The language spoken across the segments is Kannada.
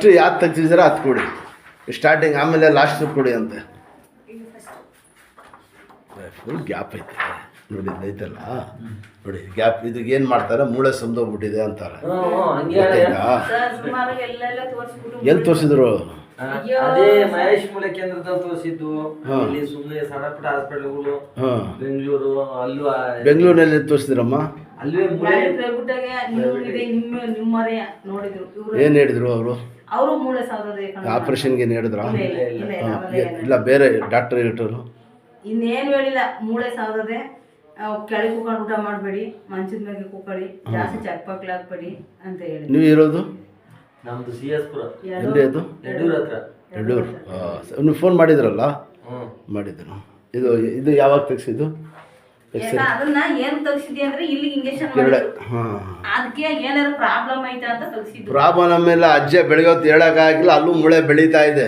ಫಸ್ಟ್ ಯಾವ್ದು ತೆಗ್ದಿದ್ದೀರ ಅದು ಕೊಡಿ ಸ್ಟಾರ್ಟಿಂಗ್, ಆಮೇಲೆ ಲಾಸ್ಟ್ ಕೊಡಿ ಅಂತ. ಫುಲ್ ಗ್ಯಾಪ್ ಐತೆ ನೋಡಿ, ಐತಲ್ಲ ನೋಡಿ ಗ್ಯಾಪ್. ಇದು ಏನು ಮಾಡ್ತಾರೆ, ಮೂಳೆ ಸಂದೋಗ್ಬಿಟ್ಟಿದೆ ಅಂತಾರೆ. ಎಲ್ಲಿ ತೋರಿಸಿದ್ರು? ಅದೇ ಮಹೇಶ್ ಮೂಳೆ ಕೇಂದ್ರದಲ್ಲಿ ತೋರಿಸಿದ್ದು. ಇಲ್ಲಿ ಸುಮ್ಮನೆ ಸಣ್ಣ ಪುಟ್ಟ ಹಾಸ್ಪಿಟಲ್ಗಳು ಬೆಂಗಳೂರು, ಅಲ್ಲೂ ಬೆಂಗಳೂರಿನಲ್ಲಿ ತೋರಿಸಿದ್ರಮ್ಮ? ಅಲ್ಲೇ ಏನು ಹೇಳಿದ್ರು ಅವರು? ಮೂಳೆ ಆಪರೇಷನ್ಗೆ ಏನು ಹೇಳಿದ್ರ? ಇಲ್ಲ ಬೇರೆ ಡಾಕ್ಟರ್ ಹೇಳ್ರು? ಇನ್ನೇನು ಹೇಳಿಲ್ಲ. ಮೂಳೆ ಸಾವ್ರದೆ, ಕೆಳಗೆ ಕೂತ್ಕೊಂಡು ಊಟ ಮಾಡಬೇಡಿ, ಮಂಚದ ಮೇಲೆ ಕೂತ್ಕೊಳ್ಳಿ, ಜಾಸ್ತಿ ಚಕ್ಪಕ್ಲು ಹಾಕ್ಬೇಡಿ ಅಂತ ಹೇಳಿ. ನೀವು ಇರೋದು? ನಮ್ದು CS ಪುರ. ಎಲ್ಲಿ ಅದು? ಯಡೂರ್ ಹತ್ರ. ಯಡೂರ್. ನೀವು ಫೋನ್ ಮಾಡಿದ್ರಲ್ಲ? ಮಾಡಿದ್ರು. ಇದು ಇದು ಯಾವಾಗ ತೆಗ್ಸಿದ್ದು? ಅದನ್ನ ಏನು ತೆಗ್ಸಿದ್ವಿ ಅಂದ್ರೆ ಇಲ್ಲಿ ಇಂಜೆಕ್ಷನ್ ಅದಕ್ಕೆ ಏನಾದ್ರು ಪ್ರಾಬ್ಲಮ್ ಐತಾ ಅಂತ ತೆಗ್ಸಿದ್ದು. ಪ್ರಾಬ್ಲಮ್ ಎಲ್ಲ ಅಜ್ಜೆ ಬೆಳಗ್ಗೆ ಹೊತ್ತು ಹೇಳೋಕ್ಕಾಗಿಲ್ಲ, ಅಲ್ಲೂ ಮೂಳೆ ಬೆಳೀತಾ ಇದೆ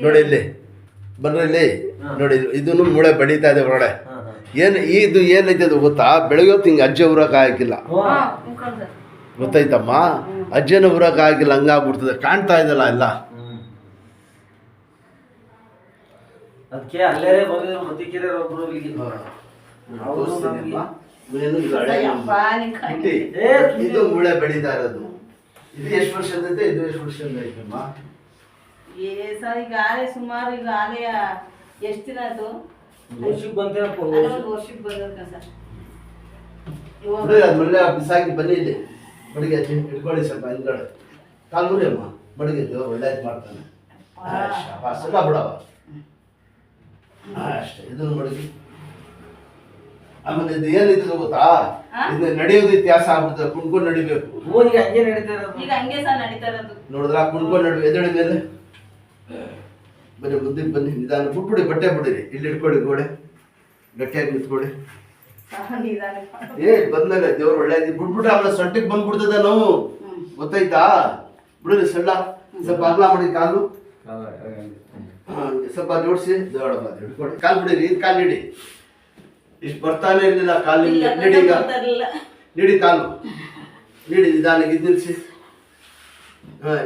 ನೋಡಿ. ಇಲ್ಲಿ ಬನ್ರಿ, ಇಲ್ಲಿ ನೋಡಿ, ಇದನ್ನು ಮೂಳೆ ಬೆಳೀತಾ ಇದೆ ಹೊರಗಡೆ. ಏನು ಇದು ಏನೈತೆ ಅದು ಗೊತ್ತಾ? ಬೆಳಗ್ಗೆ ಹೊತ್ತು ಹಿಂಗೆ ಅಜ್ಜೆ ಊರಕ್ಕಾಗಿಲ್ಲ, ಗೊತ್ತಾಯ್ತಮ್ಮ? ಅಜ್ಜನ ಊರಕ್ಕಾಗಿಲ್ಲ, ಹಂಗಾಗ್ಬಿಡ್ತದೆ. ಕಾಣ್ತಾ ಇದೆಲ್ಲ ಎಲ್ಲ. ಅದಕ್ಕೆ ಅಲ್ಲೇ ಬಂದಿದ್ರು ಮತ್ತಿಕೆರೆ ಒಬ್ಬರು ಇಲ್ಲಿಗೆ. ಇದು ಮೂಳೆ ಬೆಳೀತಾ ಇರೋದು. ಇದು ಎಷ್ಟು ವರ್ಷದ ಐತೆ? ಇದು ಎಷ್ಟು ವರ್ಷದ ಐತಮ್ಮ? ಸರ್ ಈಗ ಆಲೆ ಸುಮಾರು, ಈಗ ಆಲೆ ಎಷ್ಟು ದಿನ ಆಯ್ತು? ವರ್ಷಕ್ಕೆ ಬಂತೇನಪ್ಪ? ಒಂದು ವರ್ಷಕ್ಕೆ ಬಂದ ಸರ್. ಅದನ್ನೆಲ್ಲ ಬಿಸಾಕಿ ಬನ್ನಿ, ಇಲ್ಲಿ ಬಡಿಗೆ ಇಟ್ಕೊಳ್ಳಿ ಸ್ವಲ್ಪ ಹಿಂದ್ಗಡೆ. ಕಾಲೂರಿ ಅಮ್ಮ ಬಡಿಗೆ, ಒಳ್ಳೇದು ಮಾಡ್ತಾನೆ. ಅಷ್ಟೆಲ್ಲ ಬಿಡವ ಅಷ್ಟೇ. ಇದನ್ನು ಬಡಿಗೆ. ಆಮೇಲೆ ಇದು ಏನಿದೆ ಗೊತ್ತಾ? ಇದು ನಡೆಯೋದು ಇತಿಹಾಸ ಆಗ್ಬಿಡ್ತದೆ. ಕುಣ್ಕೊಂಡು ನಡಿಬೇಕು. ಈಗ ಹಂಗೆ ನಡೀತಾ ಇರೋದು. ಈಗ ಹಂಗೆ ಸಹ ನಡೀತಾ ಇರೋದು. ನೋಡಿದ್ರ ಕುಣ್ಕೊಂಡು ನಡಿ. ಎದಳಿ ಮೇಲೆ ಬನ್ನಿ, ಮುಂದಕ್ಕೆ ಬನ್ನಿ. ನಿಧಾನ ಬಿಟ್ಬಿಡಿ, ಬಟ್ಟೆ ಬಿಡಿರಿ. ಇಲ್ಲಿ ಇಟ್ಕೊಳ್ಳಿ, ಗೋಡೆ ಗಟ್ಟಿಯಾಗಿ ನಿಂತ್ಕೊಳ್ಳಿ. ಬಂದ್ಮೇಲೆ ದೇವ್ರು ಒಳ್ಳೇದು ಬಿಟ್ಬಿಟ್ರೆ ಆಮೇಲೆ ಸೊಂಟಿಗೆ ಬಂದ್ಬಿಡ್ತದೆ ನೋವು, ಗೊತ್ತಾಯ್ತಾ? ಬಿಡ್ರಿ ಸಣ್ಣ ಸ್ವಲ್ಪ ಅಗಲ ಮಾಡಿ ಕಾಲು, ಸ್ವಲ್ಪ ಜೋಡಿಸಿ ಹಿಡ್ಕೊಳ್ಳಿ. ಕಾಲು ಬಿಡಿರಿ, ಇದು ಕಾಲು ನೀಡಿ. ಇಷ್ಟು ಬರ್ತಾನೆ ಇರಲಿಲ್ಲ ಕಾಲು. ನೀಡಿ, ಈಗ ನೀಡಿ ಕಾಲು ನೀಡಿ, ನಿಧಾನಿಗೆ ಇದು ನಿಲ್ಲಿಸಿ.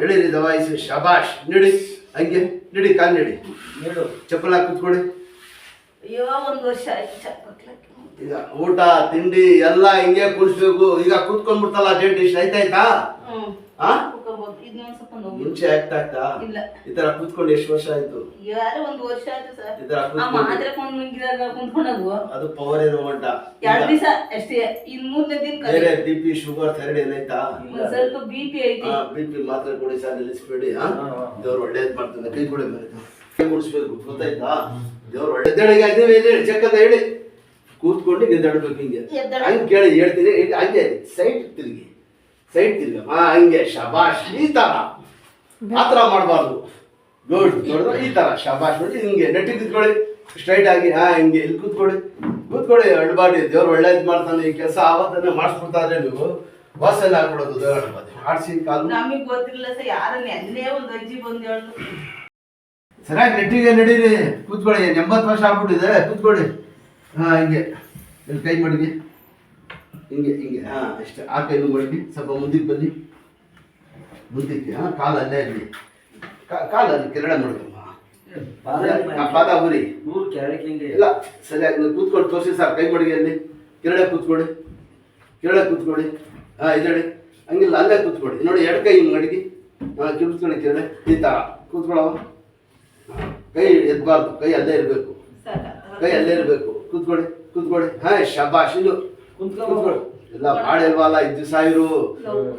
ಎಳೀರಿ, ದವಾಯಿಸಿ. ಶಬಾಷ್. ನೀಡಿ, ಹಂಗೆ ನೀಡಿ, ಕಾಲು ನೀಡಿ. ಚಪ್ಪಲ್ ಹಾಕಿ ಕೂತ್ಕೊಳ್ಳಿ. ಒಂದು ವರ್ಷ ಆಯ್ತು. ಈಗ ಊಟ ತಿಂಡಿ ಎಲ್ಲ ಹಿಂಗೆ ಕೂರಿಸ್ಬೇಕು. ಈಗ ಕೂತ್ಕೊಂಡ್ಬಿಡ್ತಲ್ಲ ಜೇಂಟ್, ಇಷ್ಟ ಆಯ್ತಾಯ್ತಾ? ಮುಂಚೆ ಆಗ್ತಾ ಈ ತರ ಕೂತ್ಕೊಂಡು ಎಷ್ಟು ವರ್ಷ ಆಯ್ತು? ಒಂದು ವರ್ಷ ಆಯ್ತು ಸರ್. ಈ ತರ ಅದು ಪವರ್ ಇರೋ ಮಟ್ಟ. 2 ದಿವಸ ಅಷ್ಟೇ. ಇನ್ 3ನೇ ದಿನ ಬೇರೆ BP ಶುಗರ್ ಥೈರಾಯ್ಡ್ ಏನಾಯ್ತಾ? ಸ್ವಲ್ಪ BP ಐತಿ. BP ಮಾತ್ರ ಕೊಡಿ ಸರ್, ನಿಲ್ಲಿಸ್ಬೇಡಿ. ದೇವ್ರು ಒಳ್ಳೇದ್ ಮಾಡ್ತಾನೆ. ಕೈ ಕೊಡಿ ಮೇಲೆ ಮುಡಿಸ್ಬೇಕು, ಗೊತ್ತಾಯ್ತಾ? ದೇವ್ರು ಒಳ್ಳೆದೇಳಿಗೆ ಚೆಕ್ಕದ ಹೇಳಿ ಕೂತ್ಕೊಂಡು ಗೆದ್ದಾಡ್ಬೇಕು. ಹಿಂಗೆ ಹಂಗೆ ಕೇಳಿ ಹೇಳ್ತೀನಿ. ಹಂಗೆ ಸೈಡ್ ತಿರುಗಿ, ಸೈಡ್ ತಿರ್ಗ. ಹಂಗೆ ಶಬಾಷ್. ಈ ತರ ಆತರ ಮಾಡಬಾರ್ದು. ಗುಡ್. ನೋಡಿದ್ರೆ ಈ ತರ ಶಬಾಷ್ ನೋಡಿ. ಹಿಂಗೆ ನೆಟ್ಟಿಗೆ ಕೂತ್ಕೊಳ್ಳಿ, ಸ್ಟ್ರೈಟ್ ಆಗಿ. ಹಿಂಗೆ ಇಲ್ಲಿ ಕೂತ್ಕೊಳ್ಳಿ ಅಡ್ಬಾಡಿ. ದೇವ್ರು ಒಳ್ಳೇದು ಮಾಡ್ತಾನೆ. ಈ ಕೆಲಸ ಆವತ್ತನ್ನೇ ಮಾಡಿಸ್ಬಿಡ್ತಾರೆ. ನೀವು ವಾಸನೆ ಆಗ್ಬಿಡೋದು. ದೇವ್ರ ಆಡ್ಸಿ ಕಾಲು. ನಮಗೆ ಗೊತ್ತಿಲ್ಲ ಸರ್, ಯಾರನ್ನ ಎಲ್ಲೇ ಒಂದು ಅಜ್ಜಿ ಬಂದು ಹೇಳುದು. ಸರಿಯಾಗಿ ನೆಟ್ಟಿಗೆ ನಡೀರಿ, ಕೂತ್ಕೊಳ್ಳಿ. 80 ವರ್ಷ ಆಗ್ಬಿಟ್ಟಿದೆ, ಕೂತ್ಕೊಳ್ಳಿ. ಹಿಂಗೆ ಇಲ್ಲಿ ಕೈ ಮಡಗಿ, ಹಿಂಗೆ ಹಿಂಗೆ. ಅಷ್ಟೇ. ಆ ಕೈನು ಮಡಗಿ. ಸ್ವಲ್ಪ ಮುಂದಕ್ಕೆ ಬನ್ನಿ, ಮುಂದಕ್ಕೆ. ಕಾಲು ಅಲ್ಲೇ ಇರಲಿ, ಕಾಲಲ್ಲಿ ಕೆರಳೆ ಮಡಗಮ್ಮ. ಪಾದ ಉರಿ ಇಲ್ಲ. ಸರಿಯಾಗಿ ನೀವು ಕೂತ್ಕೊಂಡು ತೋರಿಸಿ ಸರ್. ಕೈ ಮಡಗಿಯಲ್ಲಿ ಕೆರಳೆ ಕೂತ್ಕೊಳ್ಳಿ, ಕೆರಳೆ ಕೂತ್ಕೊಳ್ಳಿ. ಇದಡಿ ಹಂಗಿಲ್ಲ, ಅಲ್ಲೇ ಕೂತ್ಕೊಳ್ಳಿ. ನೋಡಿ, ಎರಡು ಕೈ ಮಡಗಿ ಕಿಡ್ಸ್ಕೊಳ್ಳಿ. ಕೆರಳೆ ಈ ಥರ ಕೂತ್ಕೊಳ್ಳವ. ಕೈ ಎದ್ಬಾರ್ದು, ಕೈ ಅಲ್ಲೇ ಇರಬೇಕು, ಕೈ ಅಲ್ಲೇ ಇರಬೇಕು. ಕೂತ್ಕೊಳ್ಳಿ. ಶಬಾಷ್. ಇದು ಕೂತ್ಕೊಳ್ಳಿ. ಎಲ್ಲ ಮಾಡಿಲ್ವಲ್ಲ, 5 ದಿವಸ ಇರು.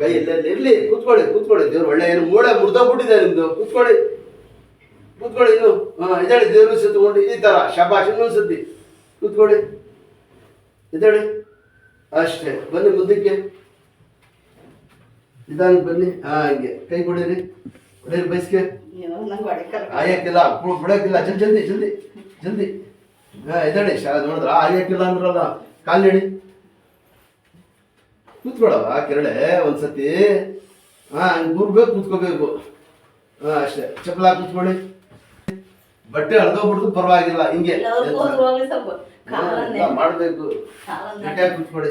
ಕೈ ಎಲ್ಲೇ ಇರ್ಲಿ. ಕೂತ್ಕೊಳ್ಳಿ. ದೇವ್ರು ಒಳ್ಳೆ. ಏನು ಮೂಳೆ ಮುರಿದೋಗ್ಬಿಟ್ಟಿದೆ ನಿಮ್ದು. ಕೂತ್ಕೊಳ್ಳಿ. ಇನ್ನು ಇದಳಿ. ದೇವ್ರು ಸತ್ಕೊಂಡು ಈ ತರ ಶಬಾಷ್. ಇನ್ನೊಂದು ಸತಿ ಕೂತ್ಕೊಳ್ಳಿ. ಇದಳಿ. ಅಷ್ಟೇ. ಬನ್ನಿ ಮುಂದಕ್ಕೆ, ನಿಧಾನಕ್ಕೆ ಬನ್ನಿ. ಹಿಂಗೆ ಕೈ ಕೊಡಿರಿ, ಬಯಸ್ಕೆ. ಆಯಕ್ಕಿಲ್ಲ, ಬಿಡೋಕ್ಕಿಲ್ಲ. ಜಲ್ದಿ. ಇದಳಿ. ನೋಡಿದ್ರ ಆಯಕ್ಕಿಲ್ಲ ಅಂದ್ರಲ್ಲ, ಕಾಲು ನೀಡಿ. ಕೂತ್ಕೊಳವ ಕೆರಳೆ ಒಂದ್ಸತಿ. ಹಂಗೆ ಕೂರ್ಬೇಕು, ಕೂತ್ಕೋಬೇಕು. ಅಷ್ಟೇ. ಚಪ್ಪಲ ಕೂತ್ಕೊಳ್ಳಿ. ಬಟ್ಟೆ ಹರಿದೋಗ್ಬಿಡ್ತು ಪರವಾಗಿಲ್ಲ. ಹಿಂಗೆ ಮಾಡಬೇಕು. ಗಟ್ಟಿಯಾಗಿ ಕೂತ್ಕೊಳ್ಳಿ.